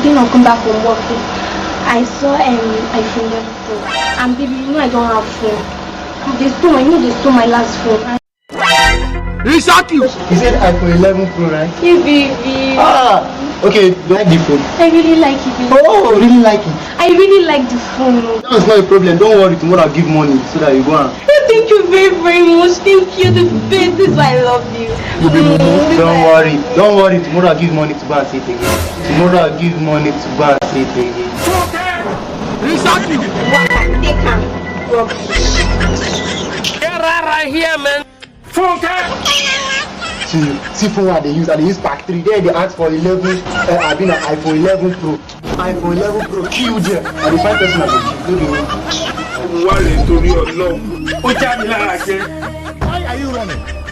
then I'll come back from work. I saw iPhone 11 Pro. And baby, you know I don't have phone. They stole my last phone. He shot you! He said iPhone 11 Pro, right? Hey baby. Okay, do you like the phone? I really like it. Baby. Oh, really like it? I really like the phone. That's not a problem. Don't worry, tomorrow I'll give money so that you go and... Thank you very, very much. Thank you. This is why I love you. Don't worry. Tomorrow I'll give money to buy and say it again. Tomorrow I'll give money to buy and say it again. He shot you! Take him. Get right here, man! See phone what they use pack 3. There they ask for 11, I've been an iPhone 11 Pro. iPhone 11 Pro, huge. And the 5 person have been cheap. Why are you running?